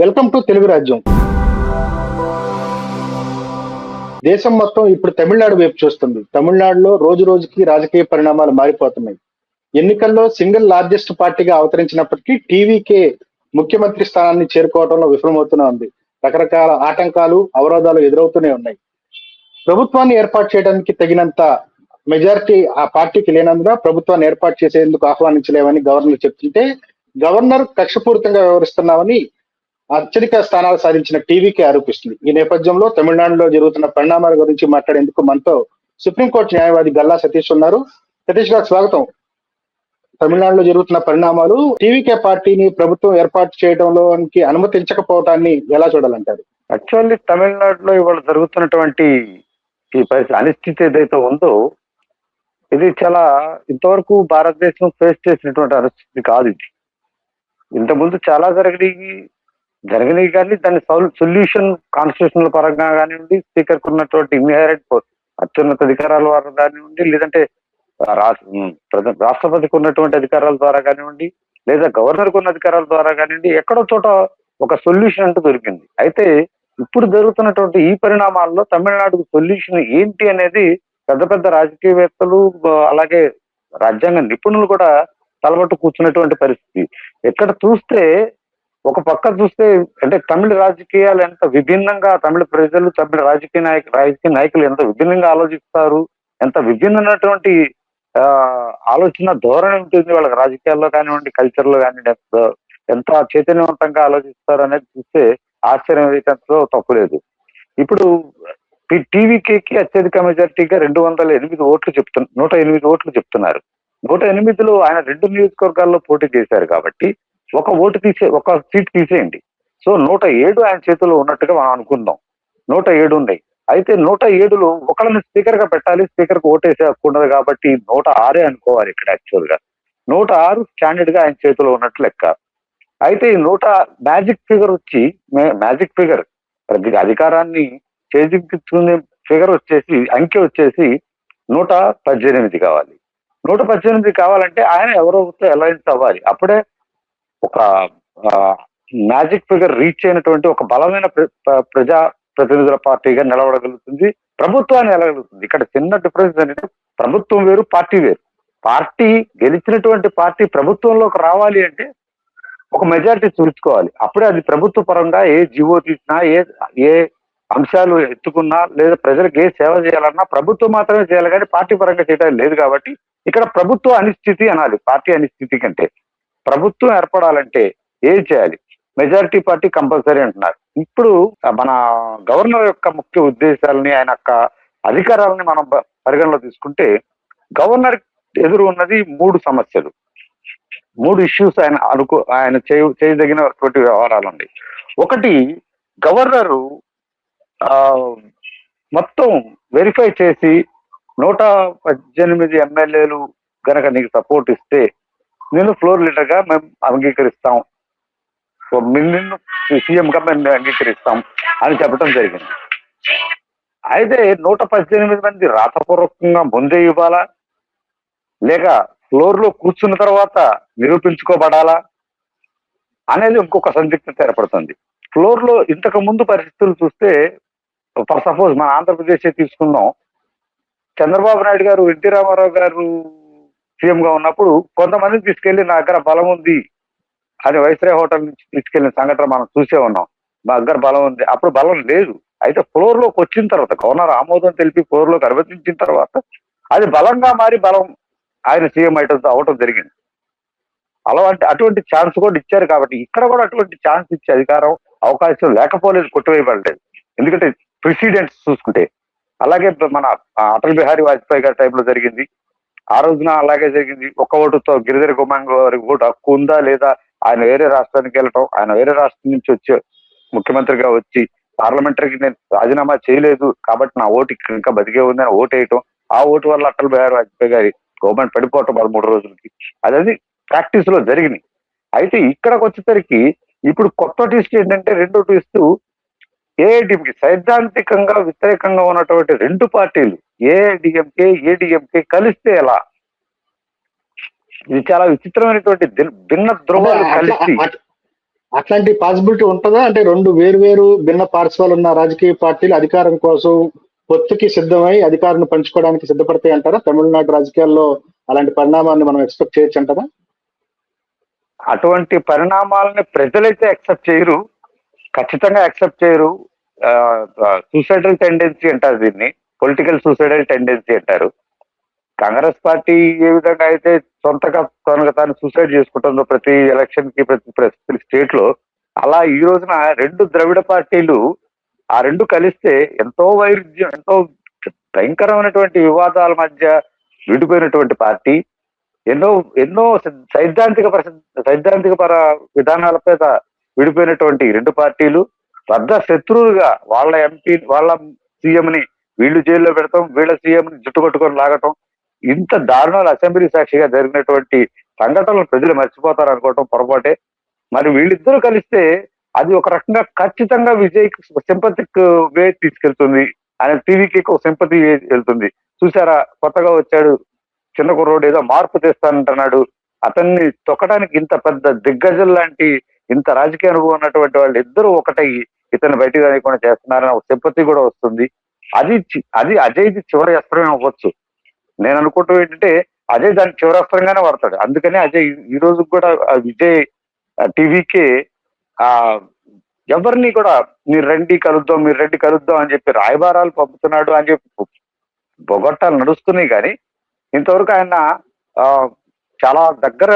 Welcome to Telugu రాజ్యం. దేశం మొత్తం ఇప్పుడు తమిళనాడు వైపు చూస్తుంది. తమిళనాడులో రోజు రోజుకి రాజకీయ పరిణామాలు మారిపోతున్నాయి. ఎన్నికల్లో సింగిల్ లార్జెస్ట్ పార్టీగా అవతరించినప్పటికీ టీవీకే ముఖ్యమంత్రి స్థానాన్ని చేరుకోవడంలో విఫలమవుతూనే ఉంది. రకరకాల ఆటంకాలు, అవరోధాలు ఎదురవుతూనే ఉన్నాయి. ప్రభుత్వాన్ని ఏర్పాటు చేయడానికి తగినంత మెజారిటీ ఆ పార్టీకి లేనందున ప్రభుత్వాన్ని ఏర్పాటు చేసేందుకు ఆహ్వానించలేమని గవర్నర్ చెప్తుంటే, గవర్నర్ కక్షపూరితంగా వ్యవహరిస్తున్నామని అత్యధిక స్థానాలు సాధించిన టీవీకే ఆరోపిస్తుంది. ఈ నేపథ్యంలో తమిళనాడులో జరుగుతున్న పరిణామాల గురించి మాట్లాడేందుకు మనతో సుప్రీంకోర్టు న్యాయవాది గల్లా సతీష్ ఉన్నారు. సతీష్ గారు స్వాగతం. తమిళనాడులో జరుగుతున్న పరిణామాలు టీవీకే పార్టీని ప్రభుత్వం ఏర్పాటు చేయడంలోకి అనుమతించకపోవటాన్ని ఎలా చూడాలంటారు? యాక్చువల్లీ తమిళనాడులో ఇవాళ జరుగుతున్నటువంటి ఈ పరిస్థితి అనిశ్చితి ఏదైతే ఉందో ఇది చాలా ఇంతవరకు భారతదేశం ఫేస్ చేసినటువంటి అనిశ్చితి కాదు. ఇది ఇంతకుముందు చాలా జరిగినాయి కానీ దాని సొల్యూషన్ కాన్స్టిట్యూషనల్ పరంగా కానివ్వండి, స్పీకర్ కు ఉన్నటువంటి ఇన్హెరెంట్ అత్యున్నత అధికారాల ద్వారా కానివ్వండి, లేదంటే రాష్ట్రపతికి ఉన్నటువంటి అధికారాల ద్వారా కానివ్వండి, లేదా గవర్నర్ కు ఉన్న అధికారాల ద్వారా కానివ్వండి, ఎక్కడో చోట ఒక సొల్యూషన్ అంటూ దొరికింది. అయితే ఇప్పుడు జరుగుతున్నటువంటి ఈ పరిణామాల్లో తమిళనాడుకు సొల్యూషన్ ఏంటి అనేది పెద్ద పెద్ద రాజకీయవేత్తలు అలాగే రాజ్యాంగ నిపుణులు కూడా తలబట్టు కూర్చున్నటువంటి పరిస్థితి. ఎక్కడ చూస్తే ఒక పక్క చూస్తే అంటే తమిళ రాజకీయాలు ఎంత విభిన్నంగా, తమిళ ప్రజలు తమిళ రాజకీయ నాయకులు ఎంత విభిన్నంగా ఆలోచిస్తారు, ఎంత విభిన్నమైనటువంటి ఆలోచన ధోరణి ఉంటుంది వాళ్ళకి రాజకీయాల్లో కానివ్వండి, కల్చర్ లో కానివ్వండి, ఎంత చైతన్యవంతంగా ఆలోచిస్తారు అనేది చూస్తే ఆశ్చర్యం వేయటంలో తప్పులేదు. ఇప్పుడు టీవీకేకి అత్యధిక మెజార్టీగా 208 ఓట్లు 108 ఓట్లు చెప్తున్నారు. 108లో ఆయన 2 నియోజకవర్గాల్లో పోటీ చేశారు కాబట్టి ఒక సీట్ తీసేయండి. సో 107 ఆయన చేతిలో ఉన్నట్టుగా మనం అనుకుందాం. 107 ఉన్నాయి. అయితే 107లో ఒకళ్ళని స్పీకర్ గా పెట్టాలి, స్పీకర్ కు ఓటేసేయకూడదు కాబట్టి 106 అనుకోవాలి. ఇక్కడ యాక్చువల్ గా 106 స్టాండర్డ్ గా ఆయన చేతిలో ఉన్నట్టు లెక్క. అయితే ఈ మ్యాజిక్ ఫిగర్ అధికారాన్ని చేజిక్కించుకునే ఫిగర్ వచ్చేసి అంకె వచ్చేసి 118 కావాలి. 118 కావాలంటే ఆయన ఎవరోతో అలయన్స్ అవ్వాలి. అప్పుడే ఒక మ్యాజిక్ ఫిగర్ రీచ్ అయినటువంటి ఒక బలమైన ప్రజా ప్రతినిధుల పార్టీగా నిలబడగలుగుతుంది, ప్రభుత్వాన్ని నిలగలుగుతుంది. ఇక్కడ చిన్న డిఫరెన్స్ ఏంటంటే ప్రభుత్వం వేరు, పార్టీ వేరు. పార్టీ గెలిచినటువంటి పార్టీ ప్రభుత్వంలోకి రావాలి అంటే ఒక మెజారిటీ చూపించుకోవాలి. అప్పుడే అది ప్రభుత్వ పరంగా ఏ జీవో తీసినా, ఏ అంశాలు ఎత్తుకున్నా, లేదా ప్రజలకు ఏ సేవ చేయాలన్నా ప్రభుత్వం మాత్రమే చేయాలి కానీ పార్టీ పరంగా చేయడం లేదు. కాబట్టి ఇక్కడ ప్రభుత్వ అనిశ్చితి అనాలి. పార్టీ అనిశ్చితి కంటే ప్రభుత్వం ఏర్పడాలంటే ఏం చేయాలి? మెజారిటీ పార్టీ కంపల్సరీ అంటున్నారు. ఇప్పుడు మన గవర్నర్ యొక్క ముఖ్య ఉద్దేశాలని, ఆయన యొక్క అధికారాలని మనం పరిగణలో తీసుకుంటే గవర్నర్ ఎదురు ఉన్నది 3 సమస్యలు, 3 ఇష్యూస్ ఆయన చేయదగినటువంటి వ్యవహారాలు ఉన్నాయి. ఒకటి, గవర్నరు మొత్తం వెరిఫై చేసి 118 ఎమ్మెల్యేలు గనక నీకు సపోర్ట్ ఇస్తే నేను ఫ్లోర్ లీడర్ గా మేము అంగీకరిస్తాం, నిన్ను సీఎం గా మేము అంగీకరిస్తాం అని చెప్పడం జరిగింది. అయితే 118 మంది రాతపూర్వకంగా ముందే ఇవ్వాలా, లేక ఫ్లోర్ లో కూర్చున్న తర్వాత నిరూపించుకోబడాలా అనేది ఇంకొక సందిగ్ధత ఏర్పడుతుంది. ఫ్లోర్ లో ఇంతకు ముందు పరిస్థితులు చూస్తే, ఫర్ సపోజ్ మన ఆంధ్రప్రదేశ్ తీసుకుందాం. చంద్రబాబు నాయుడు గారు, ఎన్టీ రామారావు గారు సీఎం గా ఉన్నప్పుడు కొంతమందిని తీసుకెళ్లి నా దగ్గర బలం ఉంది అని వైస్రాయ్ హోటల్ నుంచి తీసుకెళ్లిన సంఘటన మనం చూసే ఉన్నాం. మా దగ్గర బలం ఉంది. అప్పుడు బలం లేదు. అయితే ఫ్లోర్ లోకి వచ్చిన తర్వాత గవర్నర్ ఆమోదం తెలిపి ఫ్లోర్ లోకి అనుమతించిన తర్వాత అది బలంగా మారి ఆయన సీఎం అవటం జరిగింది. అటువంటి ఛాన్స్ కూడా ఇచ్చారు. కాబట్టి ఇక్కడ కూడా అటువంటి ఛాన్స్ ఇచ్చే అవకాశం లేకపోలేదు, కొట్టివేయబడలేదు. ఎందుకంటే ప్రెసిడెంట్స్ చూసుకుంటే అలాగే మన అటల్ బిహారీ వాజ్పేయి గారి టైంలో జరిగింది. ఆ రోజున అలాగే జరిగింది. ఒక్క ఓటుతో గిరిధర్ గుమాంగ్ వారికి ఓటు హక్కు ఉందా లేదా, ఆయన వేరే రాష్ట్రానికి వెళ్ళటం, ఆయన వేరే రాష్ట్రం నుంచి వచ్చి ముఖ్యమంత్రిగా వచ్చి పార్లమెంటరీకి నేను రాజీనామా చేయలేదు కాబట్టి నా ఓటు ఇంకా బతికే ఉంది అని ఓటు వేయటం, ఆ ఓటు వల్ల అటల్ బిహారీ వాజ్పేయి గారి గవర్నమెంట్ పడిపోవటం 13 రోజులకి, అది ప్రాక్టీస్ లో జరిగినాయి. అయితే ఇక్కడికి వచ్చేసరికి ఇప్పుడు కొత్త ట్విస్ట్ ఏంటంటే, 2 ట్విస్ట్ ఏఐడిఎంకే సైద్ధాంతికంగా వ్యతిరేకంగా ఉన్నటువంటి 2 పార్టీలు ఏఐడిఎంకే కలిస్తే ఎలా? ఇది చాలా విచిత్రమైనటువంటి భిన్న ధ్రువాలు కలిసి అట్లాంటి పాసిబిలిటీ ఉంటుందా? అంటే రెండు వేరు భిన్న పార్శ్వాలు ఉన్న రాజకీయ పార్టీలు అధికారం కోసం పొత్తుకి సిద్ధమై అధికారాన్ని పంచుకోవడానికి సిద్ధపడతాయి అంటారా? తమిళనాడు రాజకీయాల్లో అలాంటి పరిణామాన్ని మనం ఎక్స్పెక్ట్ చేయొచ్చు అంటారా? అటువంటి పరిణామాలని ప్రజలైతే యాక్సెప్ట్ చేయరు, ఖచ్చితంగా యాక్సెప్ట్ చేయరు. సూసైడల్ టెండెన్సీ అంటారు దీన్ని, పొలిటికల్ సూసైడల్ టెండెన్సీ అంటారు. కాంగ్రెస్ పార్టీ ఏ విధంగా అయితే సొంతగా తాను సూసైడ్ చేసుకుంటుందో ప్రతి ఎలక్షన్ కి ప్రతి స్టేట్ లో, అలా ఈ రోజున రెండు ద్రవిడ పార్టీలు ఆ రెండు కలిస్తే ఎంతో వైరుధ్యం, ఎంతో భయంకరమైనటువంటి వివాదాల మధ్య విడిపోయినటువంటి పార్టీ, ఎన్నో ఎన్నో సైద్ధాంతిక పర విధానాల మీద విడిపోయినటువంటి రెండు పార్టీలు పెద్ద శత్రువులుగా వాళ్ళ ఎంపీ వాళ్ళ సీఎంని వీళ్ళు జైల్లో పెడతాం, వీళ్ళ సీఎంని జుట్టుకొట్టుకొని లాగటం, ఇంత దారుణాలు అసెంబ్లీ సాక్షిగా జరిగినటువంటి సంఘటనలు ప్రజలు మర్చిపోతారు అనుకోవటం పొరపాటే. మరి వీళ్ళిద్దరూ కలిస్తే అది ఒక రకంగా ఖచ్చితంగా విజయ్ సింపతిక్ వే తీసుకెళ్తుంది, ఆయన టీవీకి ఒక సింపతి వెళ్తుంది. చూసారా, కొత్తగా వచ్చాడు చిన్న కుర్రోడు, ఏదో మార్పు తెస్తానంటున్నాడు, అతన్ని తొక్కడానికి ఇంత పెద్ద దిగ్గజం లాంటి ఇంత రాజకీయ అనుభవం ఉన్నటువంటి వాళ్ళు ఇద్దరు ఒకటై ఇతను బయటకు రానికుండా చేస్తున్నారని ఒక సింపతి కూడా వస్తుంది. అది అజయ్ది చివరి అస్త్రమే అవ్వచ్చు. నేను అనుకుంటూ ఏంటంటే అజయ్ దాని చివరి అస్త్రంగానే వాడతాడు. అందుకనే అజయ్ ఈ రోజు కూడా విజయ్ టీవీకే ఎవరిని కూడా మీరు రండి కలుద్దాం అని చెప్పి రాయబారాలు పంపుతున్నాడు అని చెప్పి బొగట్టాలు నడుస్తున్నాయి. కానీ ఇంతవరకు ఆయన చాలా దగ్గర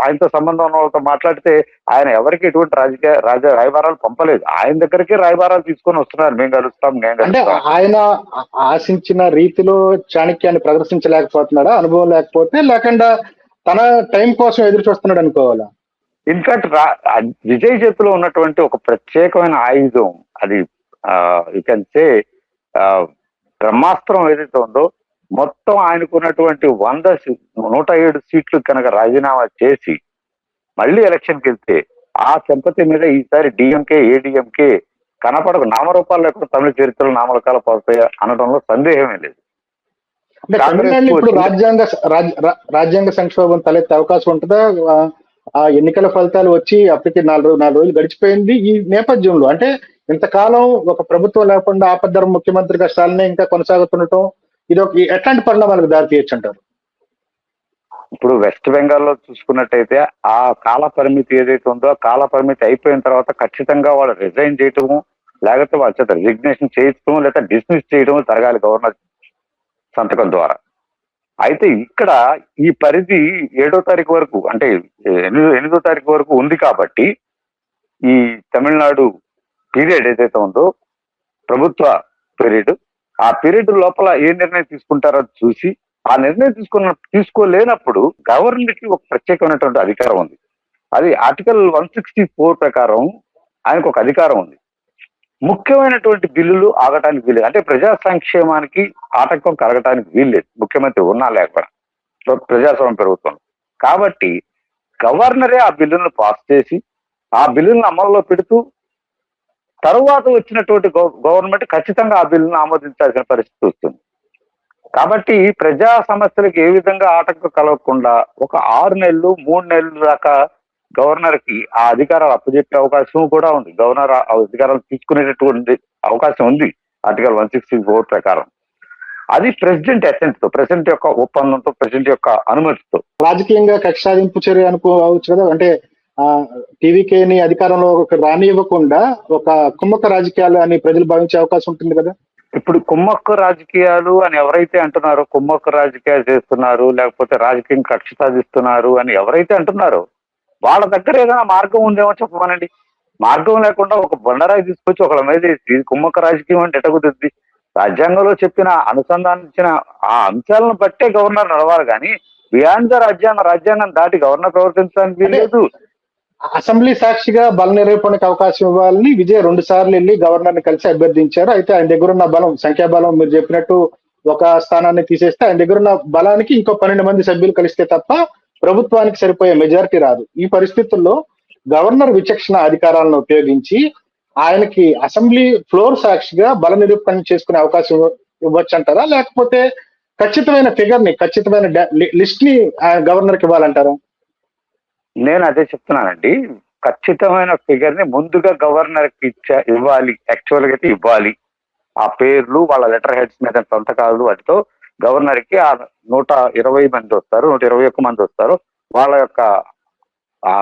ఆయనతో సంబంధం ఉన్న వాళ్ళతో మాట్లాడితే ఆయన ఎవరికి ఎటువంటి రాయబారాలు పంపలేదు. ఆయన దగ్గరికి రాయబారాలు తీసుకొని వస్తున్నారు, మేము కలుస్తాం. అంటే ఆయన ఆశించిన రీతిలో చాణక్యాన్ని ప్రదర్శించలేకపోతున్నాడా, అనుభవం లేకుండా తన టైం కోసం ఎదురు చూస్తున్నాడు అనుకోవాలా? ఇన్ఫాక్ట్ విజయ్ చేతిలో ఉన్నటువంటి ఒక ప్రత్యేకమైన ఆయుధం, అది యూ కెన్ సే బ్రహ్మాస్త్రం ఏదైతే ఉందో, మొత్తం ఆయనకున్నటువంటి 107 సీట్లు కనుక రాజీనామా చేసి మళ్ళీ ఎలక్షన్కి వెళ్తే ఆ సింపతి మీద ఈసారి డిఎంకే ఏడిఎంకే కనపడకు, నామరూపాలు లేకుండా తమిళ చరిత్రలో నామరకాలు పడతాయి అనడంలో సందేహమే లేదు. ఇప్పుడు రాజ్యాంగ సంక్షోభం తలెత్తే అవకాశం ఉంటుందా? ఆ ఎన్నికల ఫలితాలు వచ్చి అప్పటికి 4 రోజులు గడిచిపోయింది. ఈ నేపథ్యంలో అంటే ఇంతకాలం ఒక ప్రభుత్వం లేకుండా ఆపద్ధర్మ ముఖ్యమంత్రిగా స్టాలిన్ ఇంకా కొనసాగుతుండటం, ఇది ఒక ఎట్లాంటి పరిణామాలకు దారి తీయచ్చు అంటారు? ఇప్పుడు వెస్ట్ బెంగాల్లో చూసుకున్నట్టయితే ఆ కాల పరిమితి ఏదైతే ఉందో, ఆ కాల పరిమితి అయిపోయిన తర్వాత ఖచ్చితంగా వాళ్ళు రిజైన్ చేయటము, లేకపోతే వాళ్ళ చేత రిజిగ్నేషన్ చేయించడం, లేదా డిస్మిస్ చేయడం జరగాలి గవర్నర్ సంతకం ద్వారా. అయితే ఇక్కడ ఈ పరిధి 7వ తారీఖు వరకు, అంటే 8వ తారీఖు వరకు ఉంది. కాబట్టి ఈ తమిళనాడు పీరియడ్ ఏదైతే ఉందో, ప్రభుత్వ పీరియడ్, ఆ పీరియడ్ లోపల ఏ నిర్ణయం తీసుకుంటారో చూసి, ఆ నిర్ణయం తీసుకోలేనప్పుడు గవర్నర్ కి ఒక ప్రత్యేకమైనటువంటి అధికారం ఉంది. అది ఆర్టికల్ 164 ప్రకారం ఆయనకు ఒక అధికారం ఉంది. ముఖ్యమైనటువంటి బిల్లులు ఆగటానికి వీల్లేదు, అంటే ప్రజా సంక్షేమానికి ఆటంకం కలగటానికి వీల్లేదు, ముఖ్యమంత్రి ఉన్నా లేకపోయినా ప్రజాస్వామ్య ప్రభుత్వం. కాబట్టి గవర్నరే ఆ బిల్లులను పాస్ చేసి ఆ బిల్లులను అమల్లో పెడుతూ తరువాత వచ్చినటువంటి గవర్నమెంట్ ఖచ్చితంగా ఆ బిల్లును ఆమోదించాల్సిన పరిస్థితి వస్తుంది. కాబట్టి ప్రజా సమస్యలకు ఏ విధంగా ఆటంకం కలగకుండా ఒక 6 నెలలు 3 నెలల దాకా గవర్నర్ కి ఆ అధికారాలు అప్పచెప్పే అవకాశం కూడా ఉంది. గవర్నర్ ఆ అధికారాలు తీసుకునేటటువంటి అవకాశం ఉంది ఆర్టికల్ 164 ప్రకారం. అది ప్రెసిడెంట్ అసెంట్ తో, ప్రెసిడెంట్ యొక్క ఒప్పందంతో, ప్రెసిడెంట్ యొక్క అనుమతితో. రాజకీయంగా కక్ష సాధింపు చర్య అనుకోవచ్చు కదా. అంటే టీవీకేని అధికారంలో రానివ్వకుండా ఒక కుమ్మక్క రాజకీయాలు అని ప్రజలు భావించే అవకాశం ఉంటుంది కదా. ఇప్పుడు కుమ్మక్క రాజకీయాలు అని ఎవరైతే అంటున్నారో, కుమ్మక్క రాజకీయాలు చేస్తున్నారు, లేకపోతే రాజకీయం కక్ష సాధిస్తున్నారు అని ఎవరైతే అంటున్నారో, వాళ్ళ దగ్గర ఏదైనా మార్గం ఉందేమో చెప్పమనండి. మార్గం లేకుండా ఒక బండరాయి తీసుకొచ్చి ఒకళ్ళ మీద వేసి కుమ్మక్క రాజకీయం అంటే ఎటకుతుంది? రాజ్యాంగంలో చెప్పిన అనుసంధానించిన ఆ అంశాలను బట్టే గవర్నర్ నడవాలి, కానీ బియాండ్ ద రాజ్యాంగం దాటి గవర్నర్ ప్రవర్తించడానికి లేదు. అసెంబ్లీ సాక్షిగా బల నిరూపణకు అవకాశం ఇవ్వాలని విజయ్ 2 సార్లు వెళ్ళి గవర్నర్ ని కలిసి అభ్యర్థించారు. అయితే ఆయన దగ్గర ఉన్న బలం, సంఖ్యాబలం మీరు చెప్పినట్టు ఒక స్థానాన్ని తీసేస్తే ఆయన దగ్గర ఉన్న బలానికి ఇంకో 12 మంది సభ్యులు కలిస్తే తప్ప ప్రభుత్వానికి సరిపోయే మెజారిటీ రాదు. ఈ పరిస్థితుల్లో గవర్నర్ విచక్షణ అధికారాలను ఉపయోగించి ఆయనకి అసెంబ్లీ ఫ్లోర్ సాక్షిగా బల నిరూపణ చేసుకునే అవకాశం ఇవ్వచ్చు అంటారా, లేకపోతే ఖచ్చితమైన ఫిగర్ ని, ఖచ్చితమైన లిస్ట్ ని గవర్నర్ కి ఇవ్వాలంటారా? నేను అదే చెప్తున్నానండి. ఖచ్చితమైన ఫిగర్ ని ముందుగా గవర్నర్ కి ఇవ్వాలి, యాక్చువల్ గా అయితే ఇవ్వాలి. ఆ పేర్లు వాళ్ళ లెటర్ హెడ్స్ మీద సంతకాలు వాటితో గవర్నర్ కి ఆ 120 మంది వస్తారు, 121 మంది వస్తారు, వాళ్ళ యొక్క ఆ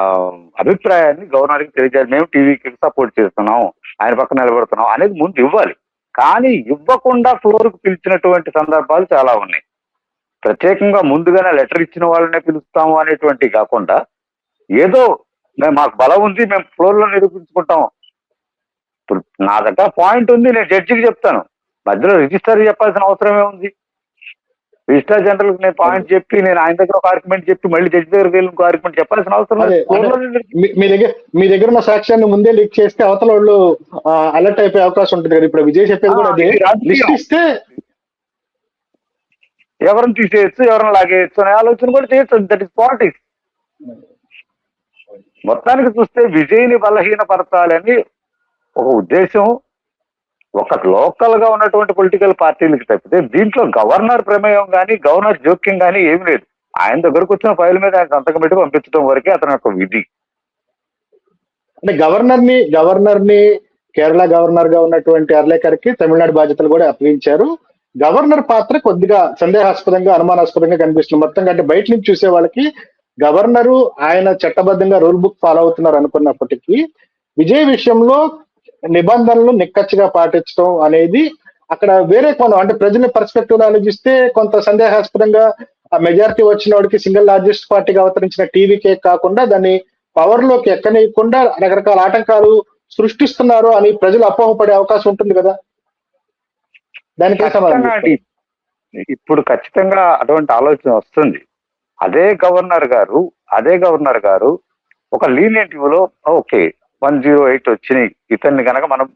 అభిప్రాయాన్ని గవర్నర్ కి తెలియజేయాలి. మేము టీవీకి సపోర్ట్ చేస్తున్నాం, ఆయన పక్కన నిలబడుతున్నాం అనేది ముందు ఇవ్వాలి. కానీ ఇవ్వకుండా ఫ్లోర్ కు పిలిచినటువంటి సందర్భాలు చాలా ఉన్నాయి. ప్రత్యేకంగా ముందుగానే లెటర్ ఇచ్చిన వాళ్ళనే పిలుస్తాము అనేటువంటి కాకుండా ఏదో మాకు బలం ఉంది, మేము ఫ్లోర్ లో నిరూపించుకుంటాం. ఇప్పుడు నా దగ్గర పాయింట్ ఉంది, నేను జడ్జికి చెప్తాను, మధ్యలో రిజిస్టర్ చెప్పాల్సిన అవసరమే ఉంది? రిజిస్టర్ జనరల్ నేను పాయింట్ చెప్పి నేను ఆయన దగ్గర ఒక ఆర్గ్యుమెంట్ చెప్పి మళ్ళీ జడ్జి దగ్గరికి వెళ్ళి ఇంకో ఆర్గ్యుమెంట్ చెప్పాల్సిన అవసరం లేదు. మీ దగ్గర ఉన్న సాక్ష్యాన్ని ముందే లీక్ చేస్తే అవతల వాళ్ళు అలర్ట్ అయిపోయే అవకాశం ఉంటుంది కదా. ఇప్పుడు విజయ్ చెప్పేది కూడా అదే, లిస్ట్ ఇస్తే ఎవరిని తీసేయచ్చు, ఎవరిని లాగేయచ్చు అనే ఆలోచన కూడా చేయొచ్చు. That is politics. మొత్తానికి చూస్తే విజయ్ని బలహీనపరచాలని ఒక ఉద్దేశం ఒక లోకల్ గా ఉన్నటువంటి పొలిటికల్ పార్టీలకు తప్పితే దీంట్లో గవర్నర్ ప్రమేయం కానీ గవర్నర్ జోక్యం కానీ ఏమి లేదు. ఆయన దగ్గరకు వచ్చిన ఫైల్ మీద ఆయన సంతకం పెట్టి పంపించడం వరకే అతని యొక్క విధి. అంటే గవర్నర్ ని కేరళ గవర్నర్ గా ఉన్నటువంటి అర్లేకర్ కి తమిళనాడు బాధ్యతలు కూడా అప్పగించారు. గవర్నర్ పాత్ర కొద్దిగా సందేహాస్పదంగా అనుమానాస్పదంగా కనిపిస్తుంది. మొత్తం కంటే బయట నుంచి చూసే వాళ్ళకి గవర్నరు ఆయన చట్టబద్ధంగా రూల్ బుక్ ఫాలో అవుతున్నారు అనుకున్నప్పటికీ విజయ్ విషయంలో నిబంధనలు నిక్కచ్చిగా పాటించడం అనేది అక్కడ వేరే కోణం. అంటే ప్రజల పర్స్పెక్టివ్ ఆలోచిస్తే కొంత సందేహాస్పదంగా ఆ మెజారిటీ వచ్చిన వాడికి సింగిల్ లార్జెస్ట్ పార్టీగా అవతరించిన టీవీకే కాకుండా దాన్ని పవర్ లోకి ఎక్కనీయకుండా రకరకాల ఆటంకాలు సృష్టిస్తున్నారు అని ప్రజలు అపోహపడే అవకాశం ఉంటుంది కదా. దానికి ఇప్పుడు ఖచ్చితంగా అటువంటి ఆలోచన వస్తుంది. అదే గవర్నర్ గారు ఒక లీనియంట్ లో ఓకే 108 వచ్చినాయి, ఇతన్ని కనుక మనం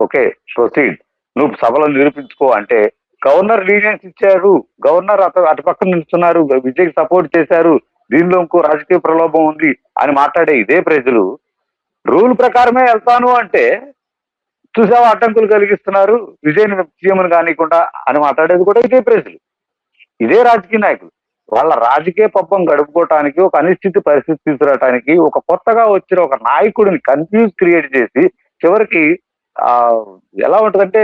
ఓకే ప్రొసీడ్, నువ్వు సభలో నిరూపించుకో అంటే గవర్నర్ లీనియన్స్ ఇచ్చారు. గవర్నర్ అటు పక్కన నిలుస్తున్నారు, విజయ్ సపోర్ట్ చేశారు, దీనిలో ఇంకో రాజకీయ ప్రలోభం ఉంది అని మాట్లాడే ఇదే ప్రజలు రూల్ ప్రకారమే వెళ్తాను అంటే చూసావా అడ్డంకులు కలిగిస్తున్నారు, విజయ్ని సీఎంను కానికుండా అని మాట్లాడేది కూడా ఇదే ప్రజలు, ఇదే రాజకీయ నాయకులు. వాళ్ళ రాజకీయ పబ్బం గడుపుకోవటానికి, ఒక అనిశ్చిత పరిస్థితి తీసుకురావటానికి ఒక కొత్తగా వచ్చిన ఒక నాయకుడిని కన్ఫ్యూజ్ క్రియేట్ చేసి చివరికి ఎలా ఉంటుందంటే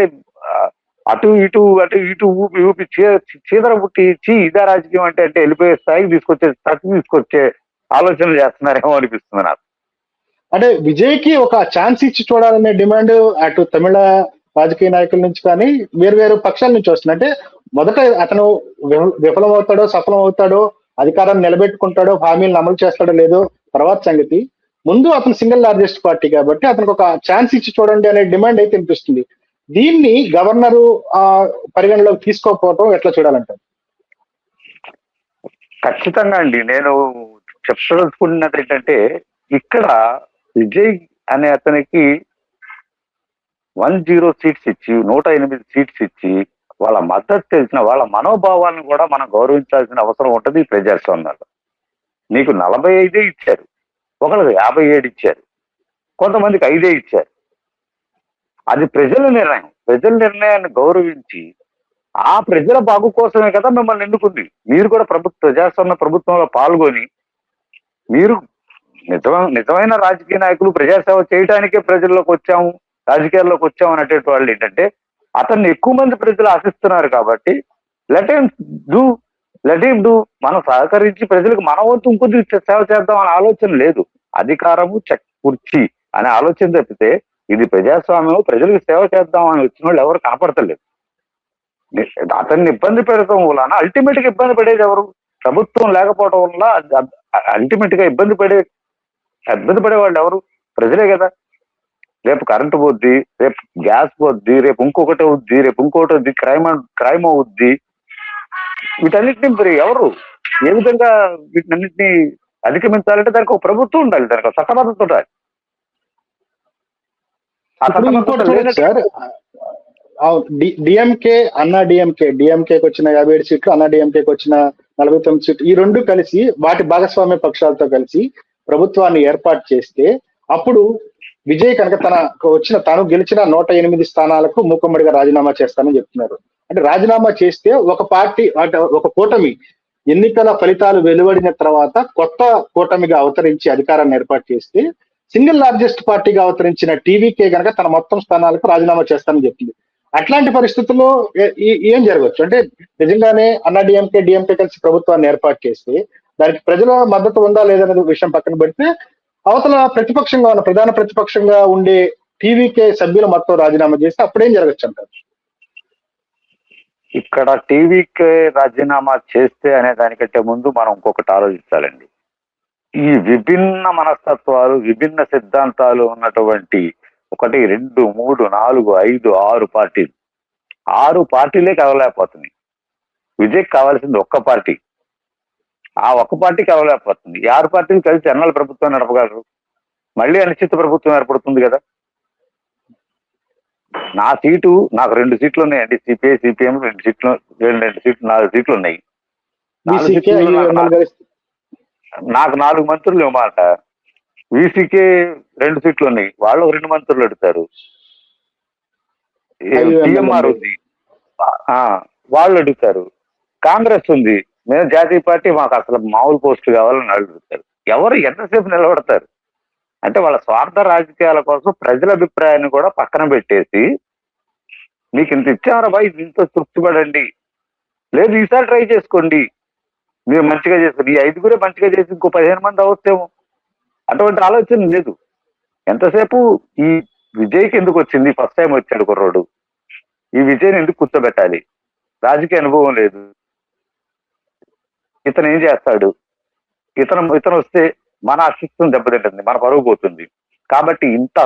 అటు ఇటు ఊపి చీదర పుట్టి ఇదే రాజకీయం అంటే వెళ్ళిపోయే స్థాయికి తీసుకొచ్చే ఆలోచనలు చేస్తున్నారేమో అనిపిస్తుంది నాకు. అంటే విజయ్ కి ఒక ఛాన్స్ ఇచ్చి చూడాలనే డిమాండ్ అటు తమిళ రాజకీయ నాయకుల నుంచి కానీ వేరు పక్షాల నుంచి వస్తుంది. అంటే మొదట అతను విఫలమవుతాడో సఫలం అవుతాడో, అధికారాన్ని నిలబెట్టుకుంటాడో, హామీలను అమలు చేస్తాడో లేదో తర్వాత సంగతి. ముందు అతను సింగిల్ లార్జెస్ట్ పార్టీ కాబట్టి అతనికి ఒక ఛాన్స్ ఇచ్చి చూడండి అనే డిమాండ్ అయితే వినిపిస్తుంది. దీన్ని గవర్నరు పరిగణలోకి తీసుకోకపోవడం ఎట్లా చూడాలంటారు? ఖచ్చితంగా అండి. నేను చెప్పదలుచుకున్నది ఏంటంటే ఇక్కడ విజయ్ అనే అతనికి 108 సీట్స్ ఇచ్చి 108 సీట్స్ ఇచ్చి వాళ్ళ మద్దతు తెలిసిన వాళ్ళ మనోభావాలను కూడా మనం గౌరవించాల్సిన అవసరం ఉంటుంది ఈ ప్రజాస్వామ్యంలో. నీకు 45 ఇచ్చారు, ఒకరికి 57 ఇచ్చారు, కొంతమందికి 5 ఇచ్చారు. అది ప్రజల నిర్ణయం. ప్రజల నిర్ణయాన్ని గౌరవించి ఆ ప్రజల బాగు కోసమే కదా మిమ్మల్ని ఎన్నుకుంది. మీరు కూడా ప్రజాస్వామ్య ప్రభుత్వంలో పాల్గొని మీరు నిజమైన రాజకీయ నాయకులు ప్రజాసేవ చేయడానికే ప్రజల్లోకి వచ్చాము, రాజకీయాల్లోకి వచ్చాము అనేటువంటి వాళ్ళు ఏంటంటే అతన్ని ఎక్కువ మంది ప్రజలు ఆశిస్తున్నారు కాబట్టి లెట్ హిమ్ డూ, మనం సహకరించి ప్రజలకు మన వంతు ఇంకొద్ది సేవ చేద్దాం అనే ఆలోచన లేదు. అధికారము కుర్చీ అనే ఆలోచన తప్పితే ఇది ప్రజాస్వామ్యం, ప్రజలకు సేవ చేద్దాం అని వచ్చిన వాళ్ళు ఎవరు కనపడతలేదు. అతన్ని ఇబ్బంది పెడతాం వలన అల్టిమేట్ గా ఇబ్బంది పడేది ఎవరు? ప్రభుత్వం లేకపోవడం వల్ల అల్టిమేట్ గా ఇబ్బంది పడే వాళ్ళు ఎవరు? ప్రజలే కదా. రేపు కరెంటు పోద్ది, రేపు గ్యాస్ పోద్ది, రేపు ఇంకొకటి అవుద్ది, రేపు ఇంకొకటి అవుద్ది, క్రైమ్ అవుద్ది. వీటన్నిటిని మరి ఎవరు ఏ విధంగా వీటినన్నింటినీ అధిగమించాలంటే దానికి ఒక ప్రభుత్వం ఉండాలి, దానికి ఒక చట్టబద్ధత ఉండాలి. డిఎంకేకి వచ్చిన 57 సీట్లు, అన్నా డిఎంకేకి వచ్చిన 49 సీట్లు, ఈ రెండు కలిసి వాటి భాగస్వామ్య పక్షాలతో కలిసి ప్రభుత్వాన్ని ఏర్పాటు చేస్తే అప్పుడు విజయ్ కనుక తాను గెలిచిన 108 స్థానాలకు మూకుమ్మడిగా రాజీనామా చేస్తానని చెప్తున్నారు. అంటే రాజీనామా చేస్తే ఒక పార్టీ ఒక కూటమి ఎన్నికల ఫలితాలు వెలువడిన తర్వాత కొత్త కూటమిగా అవతరించి అధికారాన్ని ఏర్పాటు చేస్తే సింగిల్ లార్జెస్ట్ పార్టీగా అవతరించిన టీవీకే గనక తన మొత్తం స్థానాలకు రాజీనామా చేస్తానని చెప్పింది. అట్లాంటి పరిస్థితుల్లో ఏం జరగవచ్చు అంటే నిజంగానే అన్నా డిఎంకే కలిసి ప్రభుత్వాన్ని ఏర్పాటు చేస్తే దానికి ప్రజల మద్దతు ఉందా లేదనే విషయం పక్కన పెడితే అవతల ప్రతిపక్షంగా ఉన్న ప్రధాన ప్రతిపక్షంగా ఉండే టీవీకే సభ్యులు మొత్తం రాజీనామా చేస్తే అప్పుడేం జరగచ్చు అంటారు? ఇక్కడ టీవీకే రాజీనామా చేస్తే అనే దానికంటే ముందు మనం ఇంకొకటి ఆలోచించాలండి. ఈ విభిన్న మనస్తత్వాలు, విభిన్న సిద్ధాంతాలు ఉన్నటువంటి 1, 2, 3, 4, 5, 6 పార్టీలు, 6 పార్టీలే కలవలేకపోతున్నాయి. విజయ్కి కావాల్సింది ఒక్క పార్టీ, ఆ ఒక్క పార్టీ కలవలేకపోతుంది. ఈ 6 పార్టీలు కలిసి ఎన్నాళ్ళు ప్రభుత్వం నడపగలరు? మళ్ళీ అనిశ్చిత ప్రభుత్వం ఏర్పడుతుంది కదా. నాకు 2 సీట్లు ఉన్నాయండి. సిపిఐ సిపిఎం 2 సీట్లు 4 సీట్లు ఉన్నాయి. నాకు 4 మంత్రులు ఇవ్వమాట. వీసీకే 2 సీట్లు ఉన్నాయి, వాళ్ళు 2 మంత్రులు అడుగుతారు. టిఎంఆర్ ఉంది, వాళ్ళు అడుగుతారు. కాంగ్రెస్ ఉంది, మేము జాతీయ పార్టీ, మాకు అసలు మామూలు పోస్టులు కావాలని అడుగుతారు. ఎవరు ఎంతసేపు నిలబడతారు? అంటే వాళ్ళ స్వార్థ రాజకీయాల కోసం ప్రజల అభిప్రాయాన్ని కూడా పక్కన పెట్టేసి, మీకు ఇంత ఇచ్చారా బాయ్, ఇంత తృప్తిపడండి, లేదు ఈసారి ట్రై చేసుకోండి, మీరు మంచిగా చేసుకోండి, ఈ 5గురే మంచిగా చేసి ఇంకో 15 మంది అవచ్చేమో, అటువంటి ఆలోచన లేదు. ఎంతసేపు ఈ విజయ్కి ఎందుకు వచ్చింది? ఫస్ట్ టైం వచ్చాడు కుర్రోడు, ఈ విజయ్ని ఎందుకు కూర్చోబెట్టాలి? రాజకీయ అనుభవం లేదు, ఇతను ఏం చేస్తాడు? ఇతను వస్తే మన అస్తిత్వం దెబ్బతింటుంది, మన పరువు పోతుంది. కాబట్టి ఇంత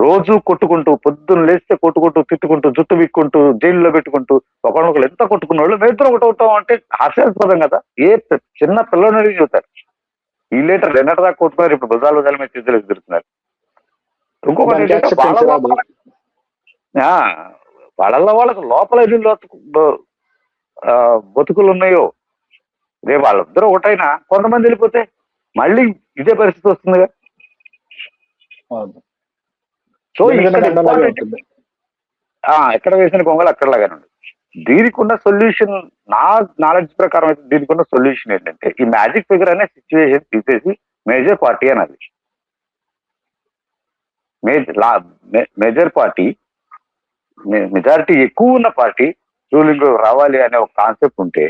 రోజు కొట్టుకుంటూ, పొద్దున్న లేస్తే కొట్టుకుంటూ, తిట్టుకుంటూ, జుట్టు విక్కుంటూ, జైల్లో పెట్టుకుంటూ, ఒకరినొకరు ఎంత కొట్టుకున్న వాళ్ళు మేద్దరం ఒకటి అవుతాం అంటే హాస్యాస్పదం కదా. ఏ చిన్న పిల్లలని చూస్తారు, ఈ లీటర్ ఎన్నటి దాకా కొట్టుకున్నారు, ఇప్పుడు భుజాలు మీద చేతులు ఎదురుతున్నారు. ఇంకొకటి ఏంటంటే వాళ్ళల్లో వాళ్ళకు లోపల ఎన్ని బతుకులు ఉన్నాయో, రేపు వాళ్ళిద్దరూ ఒకటైనా కొంతమంది వెళ్ళిపోతే మళ్ళీ ఇదే పరిస్థితి వస్తుందిగా. సో ఎక్కడ వేసిన కొంగలు అక్కడలాగానే ఉంది. దీనికి ఉన్న సొల్యూషన్, నా నాలెడ్జ్ ప్రకారం అయితే దీనికి ఉన్న సొల్యూషన్ ఏంటంటే, ఈ మ్యాజిక్ ఫిగర్ అనే సిచ్యువేషన్ తీసేసి మేజర్ పార్టీ అన్నది, మేజర్ పార్టీ, మెజారిటీ ఎక్కువ ఉన్న పార్టీ రూలింగ్ రావాలి అనే ఒక కాన్సెప్ట్ ఉంటే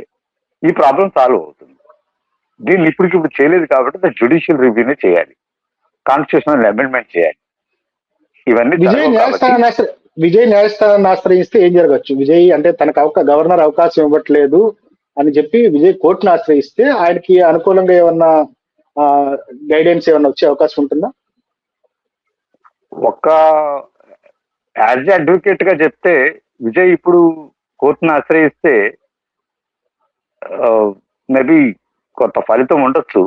ఈ ప్రాబ్లం సాల్వ్ అవుతుంది. దీన్ని ఇప్పుడు చేయలేదు కాబట్టి జ్యుడిషియల్ రివ్యూనే చేయాలి, కాన్స్టిట్యూషనల్ అమెండ్మెంట్ చేయాలి. ఇవన్నీ విజయ్ న్యాయస్థానాన్ని ఆశ్రయిస్తే ఏం జరగచ్చు? విజయ్ అంటే తనకు గవర్నర్ అవకాశం ఇవ్వట్లేదు అని చెప్పి విజయ్ కోర్టును ఆశ్రయిస్తే ఆయనకి అనుకూలంగా ఏమన్నా గైడెన్స్ ఏమన్నా వచ్చే అవకాశం ఉంటుందా? ఒక యాజ్ అడ్వకేట్ గా చెప్తే, విజయ్ ఇప్పుడు కోర్టును ఆశ్రయిస్తే మేబీ కొంత ఫలితం ఉండొచ్చు,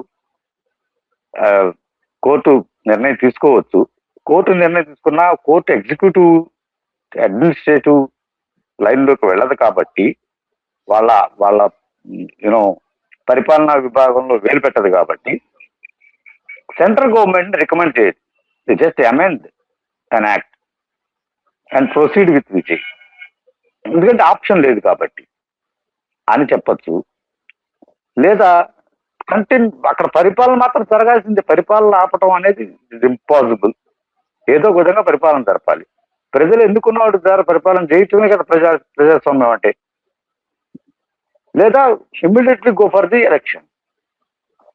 కోర్టు నిర్ణయం తీసుకోవచ్చు. కోర్టు నిర్ణయం తీసుకున్నా కోర్టు ఎగ్జిక్యూటివ్ అడ్మినిస్ట్రేటివ్ లైన్ లోకి వెళ్ళదు కాబట్టి, వాళ్ళ పరిపాలనా విభాగంలో వేలు పెట్టదు కాబట్టి సెంట్రల్ గవర్నమెంట్ రికమెండ్ చేయదు. Just amend an act and proceed with Vijay, ఎందుకంటే ఆప్షన్ లేదు కాబట్టి అని చెప్పచ్చు. లేదా అక్కడ పరిపాలన మాత్రం జరగాల్సిందే, పరిపాలన ఆపటం అనేది ఇంపాసిబుల్. ఏదో ఒక విధంగా పరిపాలన జరపాలి. ప్రజలు ఎన్నుకున్నవాడు ద్వారా పరిపాలన చేయటమే కదా ప్రజాస్వామ్యం అంటే. లేదా immediately go for the election.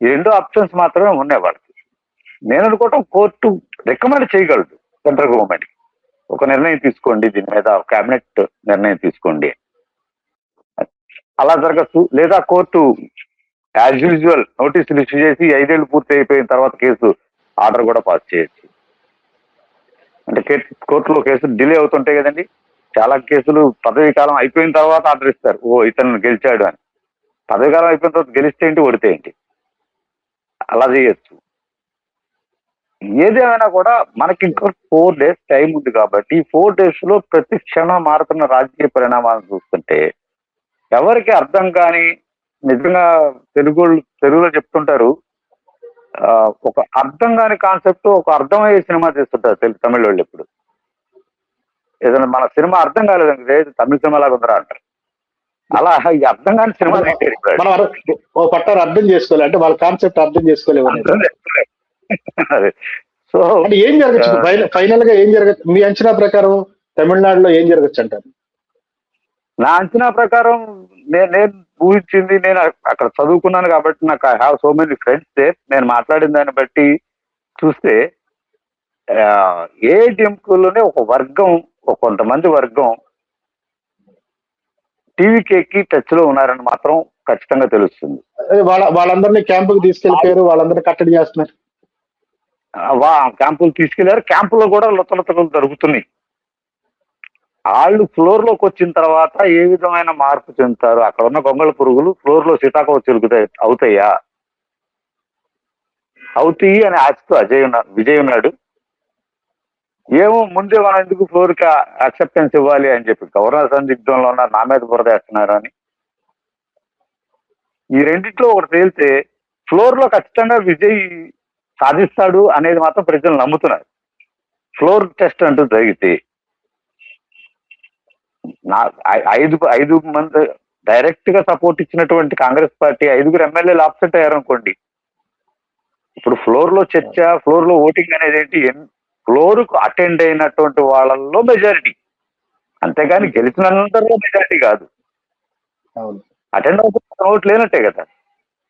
ఈ 2 ఆప్షన్స్ మాత్రమే ఉన్నాయి వాళ్ళకి. నేను అనుకోవటం కోర్టు రికమెండ్ చేయగలదు సెంట్రల్ గవర్నమెంట్ కి, ఒక నిర్ణయం తీసుకోండి, దీని మీద కేబినెట్ నిర్ణయం తీసుకోండి, అలా జరగచ్చు. లేదా కోర్టు యాజ్ యూజువల్ నోటీసులు ఇష్యూ చేసి 5 ఏళ్ళు పూర్తి అయిపోయిన తర్వాత కేసు ఆర్డర్ కూడా పాస్ చేయొచ్చు. అంటే కోర్టులో కేసులు డిలే అవుతుంటాయి కదండి, చాలా కేసులు పదవీ కాలం అయిపోయిన తర్వాత ఆర్డర్ ఇస్తారు, ఓ ఇతను గెలిచాడు అని. పదవీ కాలం అయిపోయిన తర్వాత గెలిస్తే ఏంటి, ఓడితే ఏంటి, అలా చేయొచ్చు. ఏదేమైనా కూడా మనకి ఇంకా 4 days టైం ఉంది కాబట్టి, 4 days లో ప్రతి క్షణం మారుతున్న రాజకీయ పరిణామాలను చూస్తుంటే ఎవరికి అర్థం కాని, నిజంగా తెలుగులో చెప్తుంటారు, ఒక అర్థం కాని కాన్సెప్ట్ ఒక అర్థమయ్యే సినిమా తీస్తుంటారు తమిళ వాళ్ళు. ఎప్పుడు ఏదైనా మన సినిమా అర్థం కాలేదండి, తమిళ సినిమా లాగా ఉందరా అంటారు. అలా ఈ అర్థం కాని సినిమా పట్టారు అర్థం చేసుకోవాలి అంటే వాళ్ళ కాన్సెప్ట్ అర్థం చేసుకోలేవు. అదే సో అంటే ఏం జరగచ్చు ఫైనల్ గా ఏం జరగచ్చు మీ అంచనా ప్రకారం తమిళనాడులో ఏం జరగచ్చు అంటారు? నా అంచనా ప్రకారం నేను ఊహించింది, నేను అక్కడ చదువుకున్నాను కాబట్టి నాకు I have so many friends they, నేను మాట్లాడిన దాన్ని బట్టి చూస్తే ఏఐడిఎంకేలోనే ఒక వర్గం, కొంతమంది వర్గం టీవీకేకి టచ్ లో ఉన్నారని మాత్రం ఖచ్చితంగా తెలుస్తుంది. వాళ్ళందరినీ క్యాంపుకి తీసుకెళ్లిపోయారు, వాళ్ళందరినీ కట్టడి చేస్తున్నారు. క్యాంపులు తీసుకెళ్లారు, క్యాంపులో కూడా లొత్తలొత్తలు జరుగుతున్నాయి. వాళ్ళు ఫ్లోర్ లోకి వచ్చిన తర్వాత ఏ విధమైన మార్పు చెందుతారు? అక్కడ ఉన్న గొంగళ పురుగులు ఫ్లోర్ లో సీతాకోక అవుతాయా? అవుతాయి అని ఆశతో విజయ్ ఉన్నాడు. ఏమో ముందే మనం ఎందుకు ఫ్లోర్ కి అక్సెప్టెన్స్ ఇవ్వాలి అని చెప్పి గవర్నర్ సందిగ్ధంలో ఉన్నారు, నా మీద బురదేస్తున్నారు అని. ఈ రెండిట్లో ఒకటి తేలితే ఫ్లోర్ లో ఖచ్చితంగా విజయ్ సాధిస్తాడు అనేది మాత్రం ప్రజలు నమ్ముతున్నారు. ఫ్లోర్ టెస్ట్ అంటూ జరిగితే ఐదు మంది డైరెక్ట్ గా సపోర్ట్ ఇచ్చినటువంటి కాంగ్రెస్ పార్టీ 5 ఎమ్మెల్యేలు ఆప్సెట్ అయ్యారనుకోండి, ఇప్పుడు ఫ్లోర్ లో చర్చ, ఫ్లోర్ లో ఓటింగ్ అనేది ఏంటి? ఫ్లోర్ కు అటెండ్ అయినటువంటి వాళ్ళల్లో మెజారిటీ, అంతేగాని గెలిచినంతలో మెజారిటీ కాదు. అటెండ్ అవుతున్న ఓటు లేనట్టే కదా.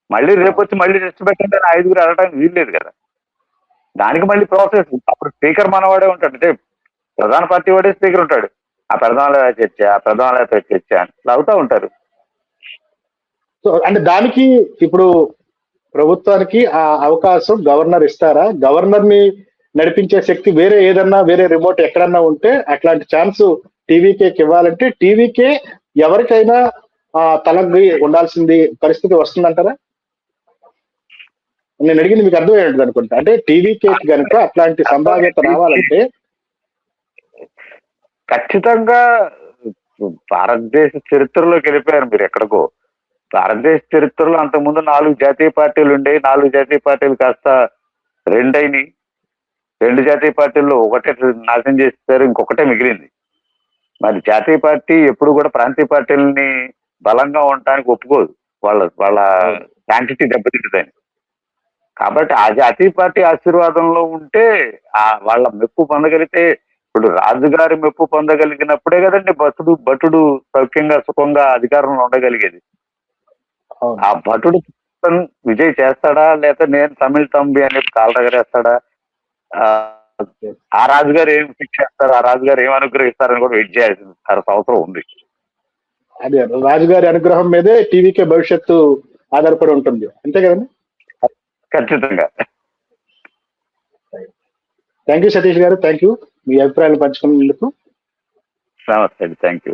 మళ్ళీ రేపు వచ్చి మళ్ళీ టెస్ట్ పెట్టండి అని 5 అడగడానికి వీల్లేదు కదా. దానికి మళ్ళీ ప్రాసెస్. అప్పుడు స్పీకర్ మనవాడే ఉంటాడు, అంటే ప్రధాన పార్టీ వాడే స్పీకర్ ఉంటాడు. ఆ ప్రధాన చర్చ, ఆ ప్రధానతో చర్చ అని అవుతా ఉంటారు. సో అంటే దానికి ఇప్పుడు ప్రభుత్వానికి ఆ అవకాశం గవర్నర్ ఇస్తారా? గవర్నర్ ని నడిపించే శక్తి వేరే రిమోట్ ఎక్కడన్నా ఉంటే అట్లాంటి ఛాన్స్ టీవీకేకి ఇవ్వాలంటే టీవీకే ఎవరికైనా తలగ్గి ఉండాల్సింది పరిస్థితి వస్తుందంటారా? నేను అడిగింది మీకు అర్థమైనట్టు అనుకుంటా. అంటే టీవీకే కనుక అట్లాంటి సంభావ్యత రావాలంటే ఖచ్చితంగా భారతదేశ చరిత్రలోకి వెళ్ళిపోయారు మీరు ఎక్కడికో. భారతదేశ చరిత్రలో అంతకుముందు 4 జాతీయ పార్టీలు ఉండేవి. 4 జాతీయ పార్టీలు కాస్త 2 అయినాయి. 2 జాతీయ పార్టీల్లో ఒకటే నాశనం చేస్తారు, ఇంకొకటే మిగిలింది. మరి జాతీయ పార్టీ ఎప్పుడు కూడా ప్రాంతీయ పార్టీలని బలంగా ఉండటానికి ఒప్పుకోదు, వాళ్ళ శాంటిటీ దెబ్బతింటుందని. కాబట్టి ఆ జాతీయ పార్టీ ఆశీర్వాదంలో ఉంటే వాళ్ళ మెప్పు పొందగలిగితే, ఇప్పుడు రాజుగారి మెప్పు పొందగలిగినప్పుడే కదండి భటుడు సౌఖ్యంగా సుఖంగా అధికారంలో ఉండగలిగేది. ఆ భటుడు విజయ్ చేస్తాడా, లేకపోతే నేను తమిళ తంబి అనేది కాలరగరేస్తాడా, ఆ రాజుగారు ఏం శిక్ష చేస్తారు, ఆ రాజుగారు ఏం అనుగ్రహిస్తారని కూడా వెయిట్ చేయాల్సిన అవసరం ఉంది. అదే రాజుగారి అనుగ్రహం మీదే టీవీకే భవిష్యత్తు ఆధారపడి ఉంటుంది, అంతే కదండి? ఖచ్చితంగా. థ్యాంక్ యూ సతీష్ గారు, థ్యాంక్ యూ మీ అభిప్రాయాలు పంచుకున్నందుకు. నమస్తే, థ్యాంక్ యూ.